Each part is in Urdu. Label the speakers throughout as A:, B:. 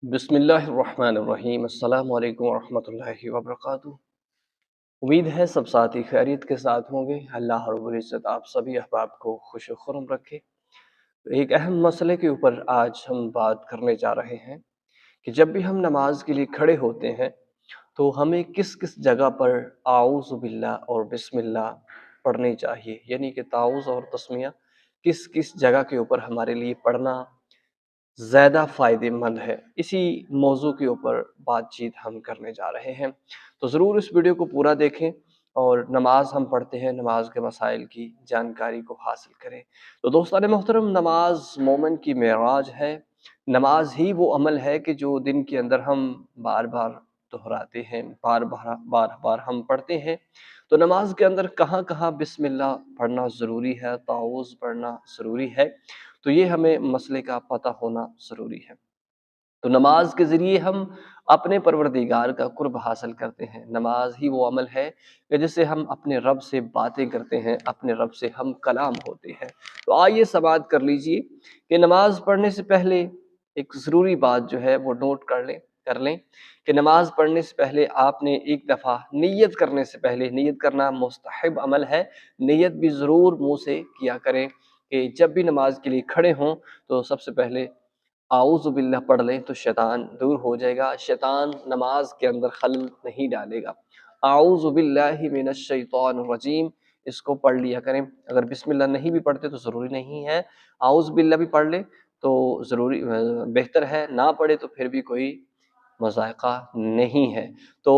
A: بسم اللہ الرحمن الرحیم، السلام علیکم ورحمۃ اللہ وبرکاتہ۔ امید ہے سب ساتھی خیریت کے ساتھ ہوں گے۔ اللہ رب العزت آپ سبھی احباب کو خوش و خرم رکھے۔ ایک اہم مسئلے کے اوپر آج ہم بات کرنے جا رہے ہیں کہ جب بھی ہم نماز کے لیے کھڑے ہوتے ہیں تو ہمیں کس کس جگہ پر اعوذ باللہ اور بسم اللہ پڑھنی چاہیے، یعنی کہ تعوذ اور تسمیہ کس کس جگہ کے اوپر ہمارے لیے پڑھنا زیادہ فائدہ مند ہے۔ اسی موضوع کے اوپر بات چیت ہم کرنے جا رہے ہیں، تو ضرور اس ویڈیو کو پورا دیکھیں اور نماز ہم پڑھتے ہیں، نماز کے مسائل کی جانکاری کو حاصل کریں۔ تو دوستان محترم، نماز مومن کی معراج ہے۔ نماز ہی وہ عمل ہے کہ جو دن کے اندر ہم بار بار دہراتے ہیں، بار بار ہم پڑھتے ہیں۔ تو نماز کے اندر کہاں کہاں بسم اللہ پڑھنا ضروری ہے، تعوذ پڑھنا ضروری ہے، تو یہ ہمیں مسئلے کا پتہ ہونا ضروری ہے۔ تو نماز کے ذریعے ہم اپنے پروردگار کا قرب حاصل کرتے ہیں۔ نماز ہی وہ عمل ہے کہ جس سے ہم اپنے رب سے باتیں کرتے ہیں، اپنے رب سے ہم کلام ہوتے ہیں۔ تو آئیے سماعت کر لیجئے کہ نماز پڑھنے سے پہلے ایک ضروری بات جو ہے وہ نوٹ کر لیں کہ نماز پڑھنے سے پہلے آپ نے ایک دفعہ نیت کرنے سے پہلے، نیت کرنا مستحب عمل ہے، نیت بھی ضرور منہ سے کیا کریں کہ جب بھی نماز کے لیے کھڑے ہوں تو سب سے پہلے اعوذ باللہ پڑھ لیں تو شیطان دور ہو جائے گا، شیطان نماز کے اندر خلل نہیں ڈالے گا۔ اعوذ باللہ من الشیطان الرجیم، اس کو پڑھ لیا کریں۔ اگر بسم اللہ نہیں بھی پڑھتے تو ضروری نہیں ہے، اعوذ باللہ بھی پڑھ لیں تو ضروری بہتر ہے، نہ پڑھے تو پھر بھی کوئی مذائقہ نہیں ہے۔ تو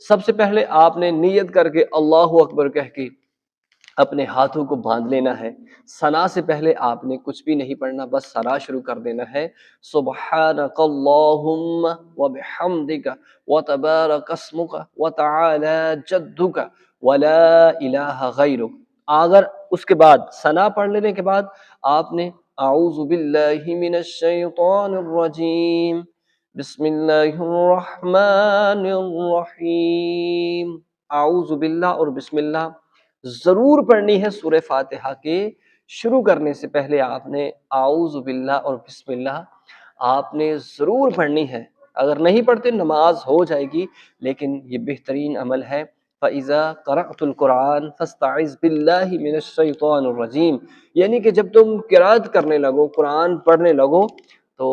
A: سب سے پہلے آپ نے نیت کر کے اللہ اکبر کہہ کے اپنے ہاتھوں کو باندھ لینا ہے۔ ثنا سے پہلے آپ نے کچھ بھی نہیں پڑھنا، بس ثنا شروع کر دینا ہے۔ سبحانک اللہم وبحمدک وتبارک اسمک وتعالی جدک ولا الہ غیرک۔ اگر اس کے بعد ثنا پڑھ لینے کے بعد آپ نے اعوذ باللہ من الشیطان الرجیم بسم اللہ الرحمن الرحیم، اعوذ باللہ اور بسم اللہ ضرور پڑھنی ہے۔ سورہ فاتحہ کے شروع کرنے سے پہلے آپ نے اعوذ باللہ اور بسم اللہ آپ نے ضرور پڑھنی ہے۔ اگر نہیں پڑھتے نماز ہو جائے گی، لیکن یہ بہترین عمل ہے۔ فَإِذَا قَرَأْتُ الْقُرْآنَ فَاسْتَعِذْ بِاللَّهِ مِنَ الشَّيْطَانِ الرَّجِيمِ، یعنی کہ جب تم قرات کرنے لگو، قرآن پڑھنے لگو تو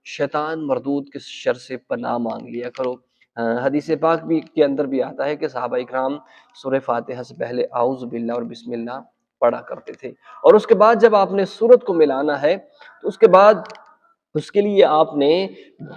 A: شیطان مردود کے شر سے پناہ مانگ لیا کرو۔ حدیث پاک بھی کے اندر بھی آتا ہے کہ صحابہ اکرام سورہ فاتحہ سے پہلے اعوذ باللہ اور بسم اللہ پڑھا کرتے تھے، اور اس کے بعد جب آپ نے سورت کو ملانا ہے تو اس کے بعد اس کے لیے آپ نے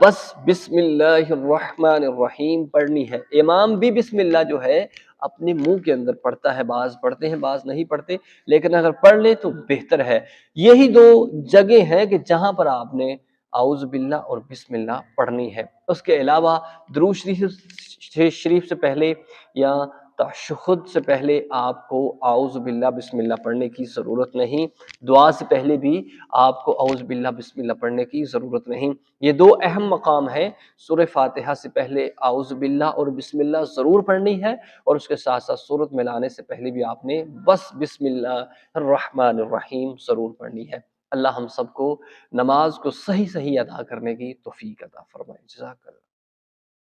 A: بس بسم اللہ الرحمن الرحیم پڑھنی ہے۔ امام بھی بسم اللہ جو ہے اپنے منہ کے اندر پڑھتا ہے، بعض پڑھتے ہیں بعض نہیں پڑھتے، لیکن اگر پڑھ لے تو بہتر ہے۔ یہی دو جگہ ہیں کہ جہاں پر آپ نے اعوذ باللہ اور بسم اللہ پڑھنی ہے۔ اس کے علاوہ درود شریف سے پہلے یا تشہد سے پہلے آپ کو اعوذ باللہ بسم اللہ پڑھنے کی ضرورت نہیں، دعا سے پہلے بھی آپ کو اعوذ باللہ بسم اللہ پڑھنے کی ضرورت نہیں۔ یہ دو اہم مقام ہیں۔ سورہ فاتحہ سے پہلے اعوذ باللہ اور بسم اللہ ضرور پڑھنی ہے، اور اس کے ساتھ ساتھ سورت ملانے سے پہلے بھی آپ نے بس بسم اللہ الرحمن الرحیم ضرور پڑھنی ہے۔ اللہ ہم سب کو نماز کو صحیح ادا کرنے کی توفیق عطا فرمائے۔ جزاک اللہ۔